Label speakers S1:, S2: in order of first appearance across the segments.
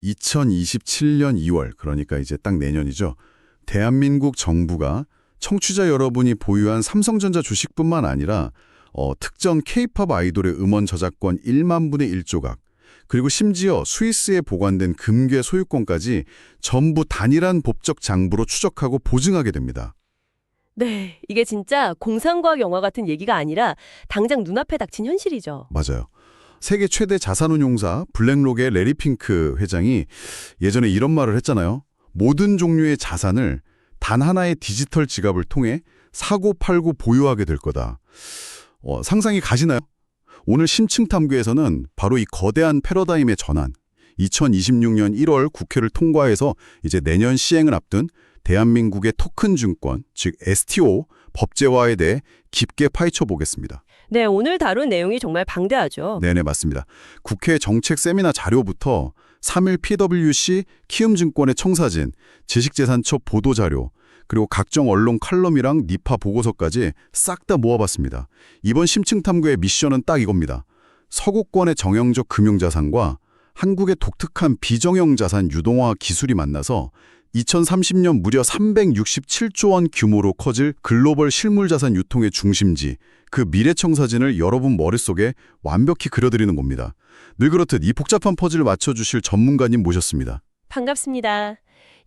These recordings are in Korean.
S1: 2027년 2월, 그러니까 이제 딱 내년이죠. 대한민국 정부가 청취자 여러분이 보유한 삼성전자 주식뿐만 아니라 특정 K-팝 아이돌의 음원 저작권 1만 분의 1조각, 그리고 심지어 스위스에 보관된 금괴 소유권까지 전부 단일한 법적 장부로 추적하고 보증하게 됩니다.
S2: 네, 이게 진짜 공상과학 영화 같은 얘기가 아니라 당장 눈앞에 닥친 현실이죠.
S1: 맞아요. 세계 최대 자산운용사 블랙록의 레리 핑크 회장이 예전에 이런 말을 했잖아요. 모든 종류의 자산을 단 하나의 디지털 지갑을 통해 사고 팔고 보유하게 될 거다. 상상이 가시나요? 오늘 심층탐구에서는 바로 이 거대한 패러다임의 전환, 2026년 1월 국회를 통과해서 이제 내년 시행을 앞둔 대한민국의 토큰 증권, 즉 STO 법제화에 대해 깊게 파헤쳐 보겠습니다.
S2: 네, 오늘 다룬 내용이 정말 방대하죠.
S1: 네네, 맞습니다. 국회 정책 세미나 자료부터 3일 PwC 키움증권의 청사진, 지식재산처 보도자료, 그리고 각종 언론 칼럼이랑 니파 보고서까지 싹 다 모아봤습니다. 이번 심층탐구의 미션은 딱 이겁니다. 서구권의 정형적 금융자산과 한국의 독특한 비정형 자산 유동화 기술이 만나서 2030년 무려 367조 원 규모로 커질 글로벌 실물자산 유통의 중심지, 그 미래청사진을 여러분 머릿속에 완벽히 그려드리는 겁니다. 늘 그렇듯 이 복잡한 퍼즐을 맞춰주실 전문가님 모셨습니다.
S2: 반갑습니다.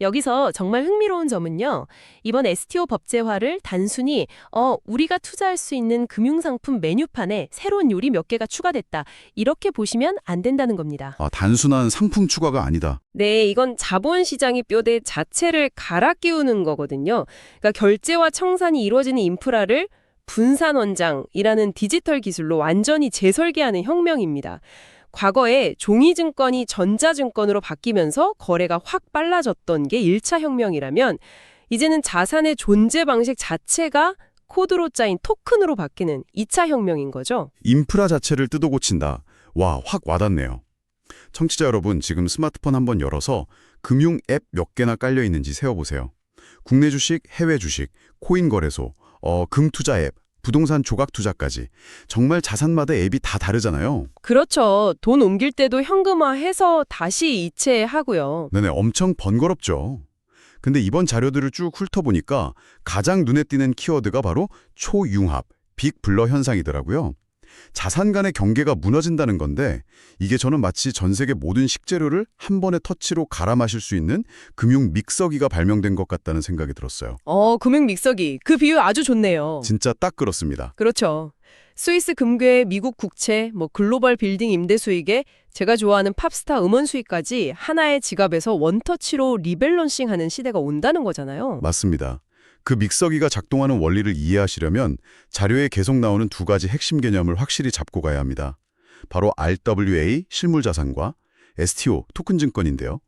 S2: 여기서 정말 흥미로운 점은요. 이번 STO 법제화를 단순히 우리가 투자할 수 있는 금융상품 메뉴판에 새로운 요리 몇 개가 추가됐다. 이렇게 보시면 안 된다는 겁니다.
S1: 단순한 상품 추가가 아니다.
S2: 네, 이건 자본시장의 뼈대 자체를 갈아 끼우는 거거든요. 그러니까 결제와 청산이 이루어지는 인프라를 분산원장이라는 디지털 기술로 완전히 재설계하는 혁명입니다. 과거에 종이증권이 전자증권으로 바뀌면서 거래가 확 빨라졌던 게 1차 혁명이라면 이제는 자산의 존재 방식 자체가 코드로 짜인 토큰으로 바뀌는 2차 혁명인 거죠.
S1: 인프라 자체를 뜯어 고친다. 와, 확 와닿네요. 청취자 여러분, 지금 스마트폰 한번 열어서 금융 앱 몇 개나 깔려 있는지 세어보세요. 국내 주식, 해외 주식, 코인 거래소, 금투자 앱, 부동산 조각 투자까지 정말 자산마다 앱이 다 다르잖아요.
S2: 그렇죠. 돈 옮길 때도 현금화해서 다시 이체하고요.
S1: 네네, 엄청 번거롭죠. 근데 이번 자료들을 쭉 훑어보니까 가장 눈에 띄는 키워드가 바로 초융합, 빅블러 현상이더라고요. 자산 간의 경계가 무너진다는 건데 이게 저는 마치 전 세계 모든 식재료를 한 번의 터치로 갈아 마실 수 있는 금융 믹서기가 발명된 것 같다는 생각이 들었어요.
S2: 금융 믹서기. 그 비유 아주 좋네요.
S1: 진짜 딱 그렇습니다.
S2: 그렇죠. 스위스 금괴, 미국 국채, 글로벌 빌딩 임대 수익에 제가 좋아하는 팝스타 음원 수익까지 하나의 지갑에서 원터치로 리밸런싱하는 시대가 온다는 거잖아요.
S1: 맞습니다. 그 믹서기가 작동하는 원리를 이해하시려면 자료에 계속 나오는 두 가지 핵심 개념을 확실히 잡고 가야 합니다. 바로 RWA, 실물자산과 STO, 토큰증권인데요.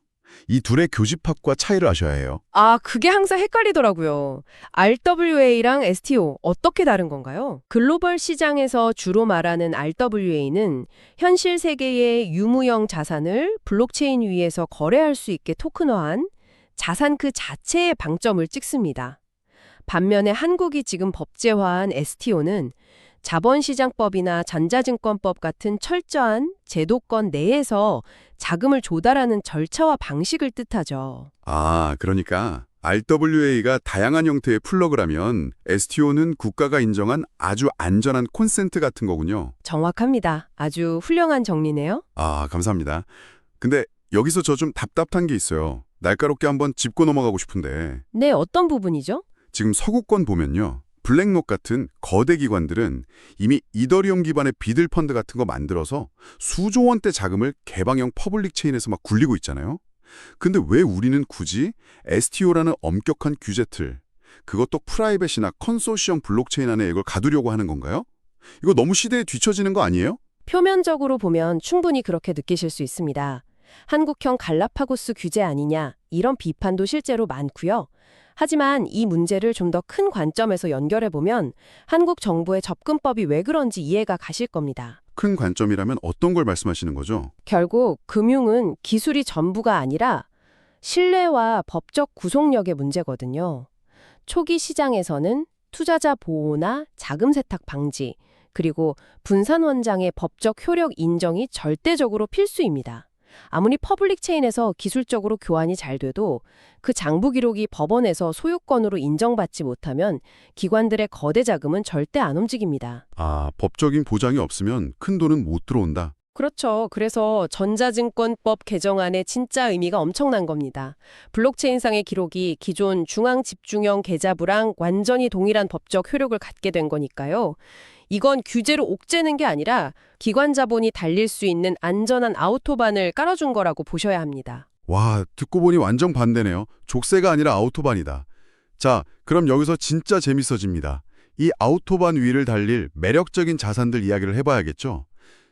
S1: 이 둘의 교집합과 차이를 아셔야 해요.
S2: 그게 항상 헷갈리더라고요. RWA랑 STO 어떻게 다른 건가요? 글로벌 시장에서 주로 말하는 RWA는 현실 세계의 유무형 자산을 블록체인 위에서 거래할 수 있게 토큰화한 자산 그 자체의 방점을 찍습니다. 반면에 한국이 지금 법제화한 STO는 자본시장법이나 전자증권법 같은 철저한 제도권 내에서 자금을 조달하는 절차와 방식을 뜻하죠.
S1: 그러니까 RWA가 다양한 형태의 플러그라면 STO는 국가가 인정한 아주 안전한 콘센트 같은 거군요.
S2: 정확합니다. 아주 훌륭한 정리네요.
S1: 감사합니다. 근데 여기서 저 좀 답답한 게 있어요. 날카롭게 한번 짚고 넘어가고 싶은데
S2: 네, 어떤 부분이죠?
S1: 지금 서구권 보면요. 블랙록 같은 거대 기관들은 이미 이더리움 기반의 비들 펀드 같은 거 만들어서 수조 원대 자금을 개방형 퍼블릭 체인에서 막 굴리고 있잖아요. 근데 왜 우리는 굳이 STO라는 엄격한 규제 틀, 그것도 프라이빗이나 컨소시엄 블록체인 안에 이걸 가두려고 하는 건가요? 이거 너무 시대에 뒤처지는 거 아니에요?
S2: 표면적으로 보면 충분히 그렇게 느끼실 수 있습니다. 한국형 갈라파고스 규제 아니냐 이런 비판도 실제로 많고요. 하지만 이 문제를 좀 더 큰 관점에서 연결해보면 한국 정부의 접근법이 왜 그런지 이해가 가실 겁니다.
S1: 큰 관점이라면 어떤 걸 말씀하시는 거죠?
S2: 결국 금융은 기술이 전부가 아니라 신뢰와 법적 구속력의 문제거든요. 초기 시장에서는 투자자 보호나 자금 세탁 방지, 그리고 분산 원장의 법적 효력 인정이 절대적으로 필수입니다. 아무리 퍼블릭 체인에서 기술적으로 교환이 잘 돼도 그 장부 기록이 법원에서 소유권으로 인정받지 못하면 기관들의 거대 자금은 절대 안 움직입니다.
S1: 아, 법적인 보장이 없으면 큰 돈은 못 들어온다.
S2: 그렇죠. 그래서 전자증권법 개정안의 진짜 의미가 엄청난 겁니다. 블록체인상의 기록이 기존 중앙집중형 계좌부랑 완전히 동일한 법적 효력을 갖게 된 거니까요. 이건 규제로 옥죄는 게 아니라 기관 자본이 달릴 수 있는 안전한 아우토반을 깔아준 거라고 보셔야 합니다.
S1: 와, 듣고 보니 완전 반대네요. 족쇄가 아니라 아우토반이다. 자, 그럼 여기서 진짜 재밌어집니다. 이 아우토반 위를 달릴 매력적인 자산들 이야기를 해봐야겠죠?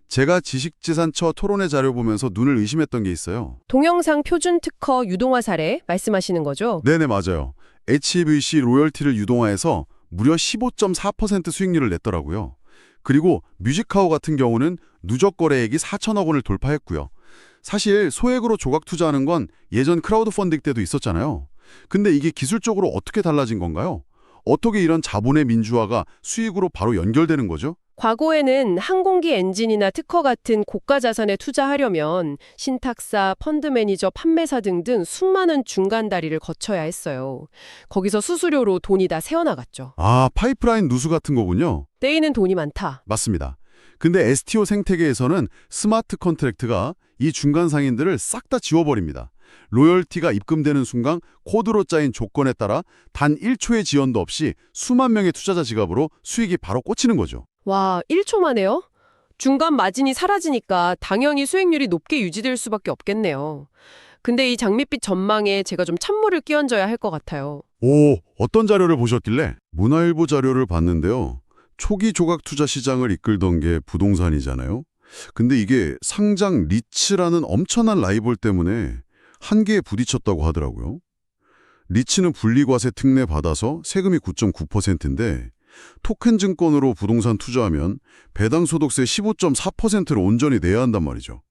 S1: 제가 지식재산처 토론회 자료 보면서 눈을 의심했던 게 있어요.
S2: 동영상 표준 특허 유동화 사례 말씀하시는 거죠?
S1: 네네, 맞아요. HEVC 로열티를 유동화해서 무려 15.4% 수익률을 냈더라고요. 그리고 뮤직하우 같은 경우는 누적 거래액이 4천억 원을 돌파했고요. 사실 소액으로 조각 투자하는 건 예전 크라우드 펀딩 때도 있었잖아요. 근데 이게 기술적으로 어떻게 달라진 건가요? 어떻게 이런 자본의 민주화가 수익으로 바로 연결되는 거죠?
S2: 과거에는 항공기 엔진이나 특허 같은 고가 자산에 투자하려면 신탁사, 펀드 매니저, 판매사 등등 수많은 중간 다리를 거쳐야 했어요. 거기서 수수료로 돈이 다 새어나갔죠.
S1: 아, 파이프라인 누수 같은 거군요.
S2: 떼이는 돈이 많다.
S1: 맞습니다. 근데 STO 생태계에서는 스마트 컨트랙트가 이 중간 상인들을 싹 다 지워버립니다. 로열티가 입금되는 순간 코드로 짜인 조건에 따라 단 1초의 지연도 없이 수만 명의 투자자 지갑으로 수익이 바로 꽂히는 거죠.
S2: 와, 1초 만에요? 중간 마진이 사라지니까 당연히 수익률이 높게 유지될 수밖에 없겠네요. 근데 이 장밋빛 전망에 제가 좀 찬물을 끼얹어야 할 것 같아요.
S1: 오, 어떤 자료를 보셨길래? 문화일보 자료를 봤는데요. 초기 조각 투자 시장을 이끌던 게 부동산이잖아요. 근데 이게 상장 리츠라는 엄청난 라이벌 때문에 한계에 부딪혔다고 하더라고요. 리츠는 분리과세 특례 받아서 세금이 9.9%인데 토큰 증권으로 부동산 투자하면 배당 소득세 15.4%를 온전히 내야 한단 말이죠.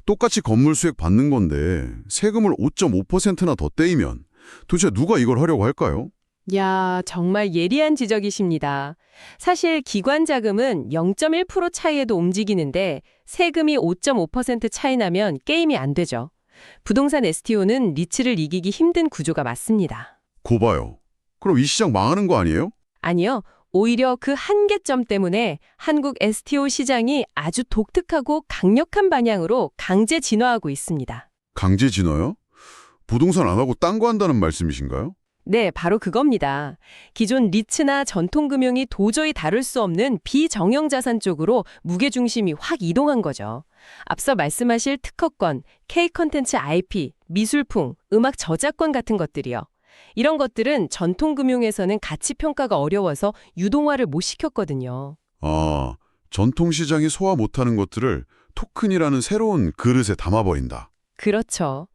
S1: 똑같이 건물 수익 받는 건데 세금을 5.5%나 더 떼이면 도대체 누가 이걸 하려고 할까요?
S2: 야, 정말 예리한 지적이십니다. 사실 기관 자금은 0.1% 차이에도 움직이는데 세금이 5.5% 차이 나면 게임이 안 되죠. 부동산 STO는 리츠를 이기기 힘든 구조가 맞습니다.
S1: 고봐요. 그럼 이 시장 망하는 거 아니에요?
S2: 아니요. 오히려 그 한계점 때문에 한국 STO 시장이 아주 독특하고 강력한 방향으로 강제 진화하고 있습니다.
S1: 강제 진화요? 부동산 안 하고 딴 거 한다는 말씀이신가요?
S2: 네, 바로 그겁니다. 기존 리츠나 전통금융이 도저히 다룰 수 없는 비정형 자산 쪽으로 무게중심이 확 이동한 거죠. 앞서 말씀하실 특허권, K-컨텐츠 IP, 미술품, 음악 저작권 같은 것들이요. 이런 것들은 전통금융에서는 가치 평가가 어려워서 유동화를 못 시켰거든요.
S1: 아, 전통시장이 소화 못하는 것들을 토큰이라는 새로운 그릇에 담아버린다.
S2: 그렇죠.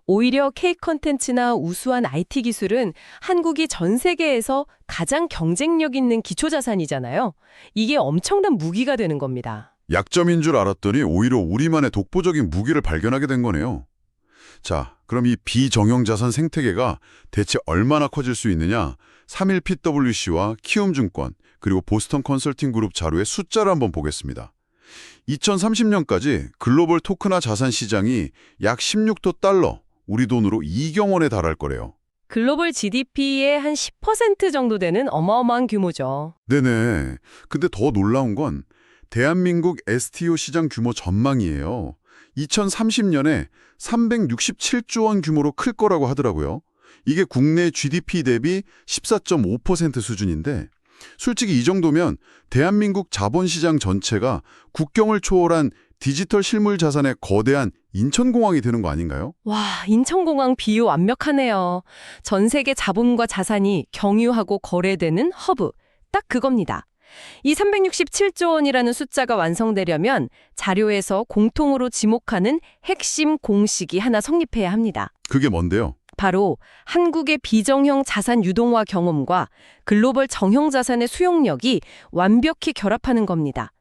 S2: 오히려 K-컨텐츠나 우수한 IT 기술은 한국이 전 세계에서 가장 경쟁력 있는 기초자산이잖아요. 이게 엄청난 무기가 되는 겁니다.
S1: 약점인 줄 알았더니 오히려 우리만의 독보적인 무기를 발견하게 된 거네요. 자, 그럼 이 비정형 자산 생태계가 대체 얼마나 커질 수 있느냐? 31PwC와 키움증권 그리고 보스턴 컨설팅 그룹 자료의 숫자를 한번 보겠습니다. 2030년까지 글로벌 토크나 자산 시장이 약 16조 달러, 우리 돈으로 2경 원에 달할 거래요.
S2: 글로벌 GDP의 한 10% 정도 되는 어마어마한 규모죠.
S1: 네네. 근데 더 놀라운 건 대한민국 STO 시장 규모 전망이에요. 2030년에 367조 원 규모로 클 거라고 하더라고요. 이게 국내 GDP 대비 14.5% 수준인데 솔직히 이 정도면 대한민국 자본시장 전체가 국경을 초월한 디지털 실물 자산의 거대한 인천공항이 되는 거 아닌가요?
S2: 와, 인천공항 비유 완벽하네요. 전 세계 자본과 자산이 경유하고 거래되는 허브. 딱 그겁니다. 이 367조 원이라는 숫자가 완성되려면 자료에서 공통으로 지목하는 핵심 공식이 하나 성립해야 합니다.
S1: 그게 뭔데요?
S2: 바로 한국의 비정형 자산 유동화 경험과 글로벌 정형 자산의 수용력이 완벽히 결합하는 겁니다.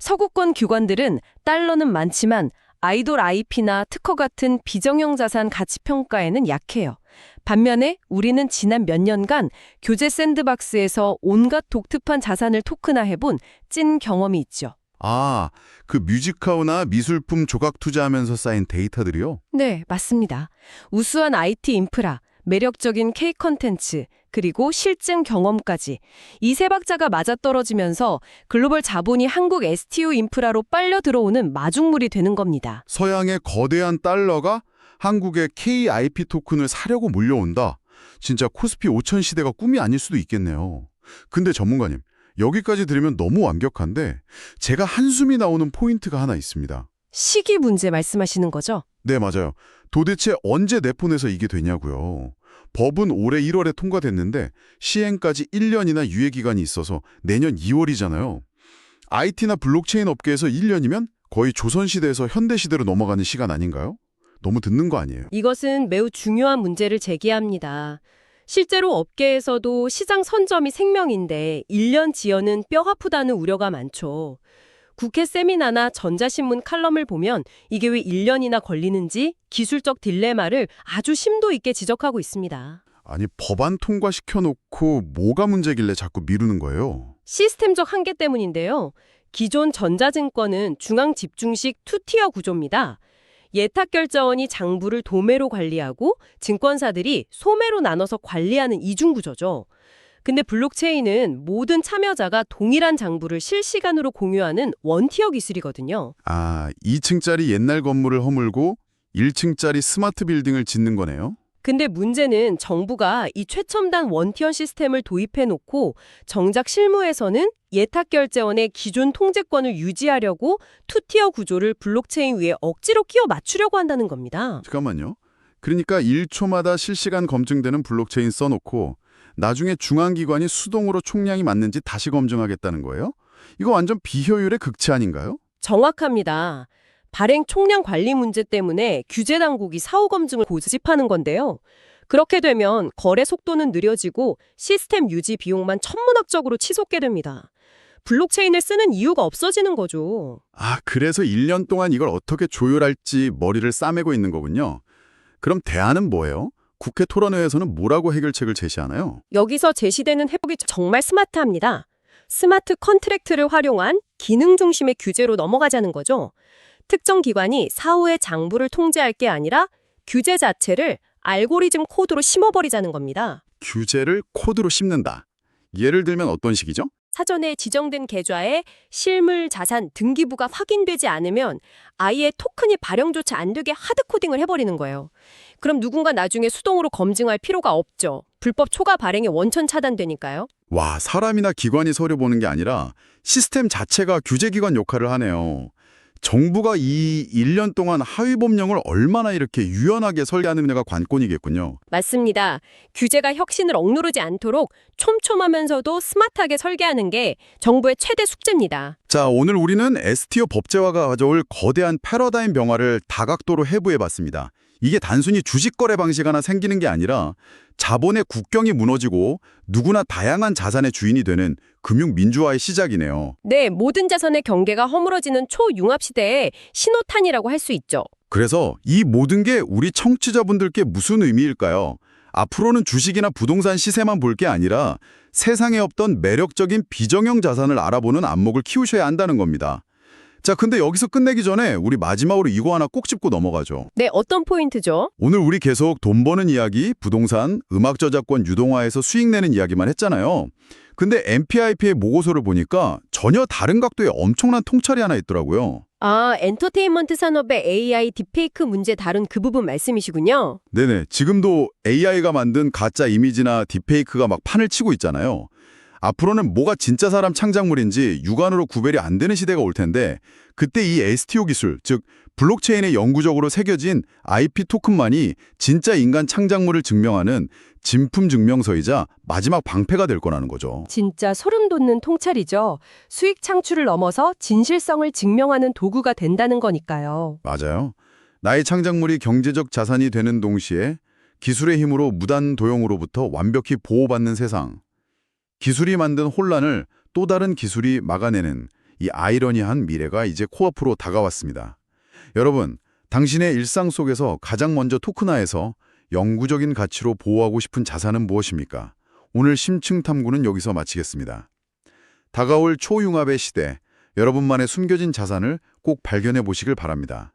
S2: 서구권 기관들은 달러는 많지만 아이돌 IP나 특허 같은 비정형 자산 가치 평가에는 약해요. 반면에 우리는 지난 몇 년간 교재 샌드박스에서 온갖 독특한 자산을 토큰화해본 찐 경험이 있죠.
S1: 아, 그 뮤직하우나 미술품 조각 투자하면서 쌓인 데이터들이요?
S2: 네, 맞습니다. 우수한 IT 인프라, 매력적인 K 컨텐츠, 그리고 실증 경험까지 이 세 박자가 맞아떨어지면서 글로벌 자본이 한국 STO 인프라로 빨려 들어오는 마중물이 되는 겁니다.
S1: 서양의 거대한 달러가 한국의 KIP 토큰을 사려고 몰려온다. 진짜 코스피 5000 시대가 꿈이 아닐 수도 있겠네요. 근데 전문가님, 여기까지 들으면 너무 완벽한데 제가 한숨이 나오는 포인트가 하나 있습니다.
S2: 시기 문제 말씀하시는 거죠?
S1: 네, 맞아요. 도대체 언제 내폰에서 이게 되냐고요. 법은 올해 1월에 통과됐는데 시행까지 1년이나 유예기간이 있어서 내년 2월이잖아요. IT나 블록체인 업계에서 1년이면 거의 조선시대에서 현대시대로 넘어가는 시간 아닌가요? 너무 듣는 거 아니에요?
S2: 이것은 매우 중요한 문제를 제기합니다. 실제로 업계에서도 시장 선점이 생명인데 1년 지연은 뼈 아프다는 우려가 많죠. 국회 세미나나 전자신문 칼럼을 보면 이게 왜 1년이나 걸리는지 기술적 딜레마를 아주 심도 있게 지적하고 있습니다.
S1: 아니, 법안 통과시켜놓고 뭐가 문제길래 자꾸 미루는 거예요?
S2: 시스템적 한계 때문인데요. 기존 전자증권은 중앙집중식 투티어 구조입니다. 예탁결제원이 장부를 도매로 관리하고 증권사들이 소매로 나눠서 관리하는 이중구조죠. 근데 블록체인은 모든 참여자가 동일한 장부를 실시간으로 공유하는 원티어 기술이거든요.
S1: 아, 2층짜리 옛날 건물을 허물고 1층짜리 스마트 빌딩을 짓는 거네요?
S2: 근데 문제는 정부가 이 최첨단 원티어 시스템을 도입해놓고 정작 실무에서는 예탁결제원의 기존 통제권을 유지하려고 투티어 구조를 블록체인 위에 억지로 끼워 맞추려고 한다는 겁니다.
S1: 잠깐만요. 그러니까 1초마다 실시간 검증되는 블록체인 써놓고 나중에 중앙기관이 수동으로 총량이 맞는지 다시 검증하겠다는 거예요? 이거 완전 비효율의 극치 아닌가요?
S2: 정확합니다. 발행 총량 관리 문제 때문에 규제 당국이 사후 검증을 고집하는 건데요. 그렇게 되면 거래 속도는 느려지고 시스템 유지 비용만 천문학적으로 치솟게 됩니다. 블록체인을 쓰는 이유가 없어지는 거죠.
S1: 아, 그래서 1년 동안 이걸 어떻게 조율할지 머리를 싸매고 있는 거군요. 그럼 대안은 뭐예요? 국회 토론회에서는 뭐라고 해결책을 제시하나요?
S2: 여기서 제시되는 해법이 정말 스마트합니다. 스마트 컨트랙트를 활용한 기능 중심의 규제로 넘어가자는 거죠. 특정 기관이 사후의 장부를 통제할 게 아니라 규제 자체를 알고리즘 코드로 심어버리자는 겁니다.
S1: 규제를 코드로 심는다. 예를 들면 어떤 식이죠?
S2: 사전에 지정된 계좌에 실물 자산 등기부가 확인되지 않으면 아예 토큰이 발행조차 안 되게 하드코딩을 해버리는 거예요. 그럼 누군가 나중에 수동으로 검증할 필요가 없죠. 불법 초과 발행이 원천 차단되니까요.
S1: 와, 사람이나 기관이 서류 보는 게 아니라 시스템 자체가 규제기관 역할을 하네요. 정부가 이 1년 동안 하위법령을 얼마나 이렇게 유연하게 설계하느냐가 관건이겠군요.
S2: 맞습니다. 규제가 혁신을 억누르지 않도록 촘촘하면서도 스마트하게 설계하는 게 정부의 최대 숙제입니다.
S1: 자, 오늘 우리는 STO 법제화가 가져올 거대한 패러다임 변화를 다각도로 해부해봤습니다. 이게 단순히 주식 거래 방식 하나 생기는 게 아니라 자본의 국경이 무너지고 누구나 다양한 자산의 주인이 되는 금융 민주화의 시작이네요.
S2: 네, 모든 자산의 경계가 허물어지는 초융합 시대의 신호탄이라고 할 수 있죠.
S1: 그래서 이 모든 게 우리 청취자분들께 무슨 의미일까요? 앞으로는 주식이나 부동산 시세만 볼 게 아니라 세상에 없던 매력적인 비정형 자산을 알아보는 안목을 키우셔야 한다는 겁니다. 자, 근데 여기서 끝내기 전에 우리 마지막으로 이거 하나 꼭 짚고 넘어가죠.
S2: 네, 어떤 포인트죠?
S1: 오늘 우리 계속 돈 버는 이야기, 부동산, 음악 저작권 유동화에서 수익 내는 이야기만 했잖아요. 근데 MPIP의 모고서를 보니까 전혀 다른 각도의 엄청난 통찰이 하나 있더라고요.
S2: 아, 엔터테인먼트 산업의 AI 딥페이크 문제 다룬 그 부분 말씀이시군요.
S1: 네네, 지금도 AI가 만든 가짜 이미지나 딥페이크가 막 판을 치고 있잖아요. 앞으로는 뭐가 진짜 사람 창작물인지 육안으로 구별이 안 되는 시대가 올 텐데 그때 이 STO 기술, 즉 블록체인에 영구적으로 새겨진 IP 토큰만이 진짜 인간 창작물을 증명하는 진품 증명서이자 마지막 방패가 될 거라는 거죠.
S2: 진짜 소름 돋는 통찰이죠. 수익 창출을 넘어서 진실성을 증명하는 도구가 된다는 거니까요.
S1: 맞아요. 나의 창작물이 경제적 자산이 되는 동시에 기술의 힘으로 무단 도용으로부터 완벽히 보호받는 세상. 기술이 만든 혼란을 또 다른 기술이 막아내는 이 아이러니한 미래가 이제 코앞으로 다가왔습니다. 여러분, 당신의 일상 속에서 가장 먼저 토큰화해서 영구적인 가치로 보호하고 싶은 자산은 무엇입니까? 오늘 심층 탐구는 여기서 마치겠습니다. 다가올 초융합의 시대, 여러분만의 숨겨진 자산을 꼭 발견해 보시길 바랍니다.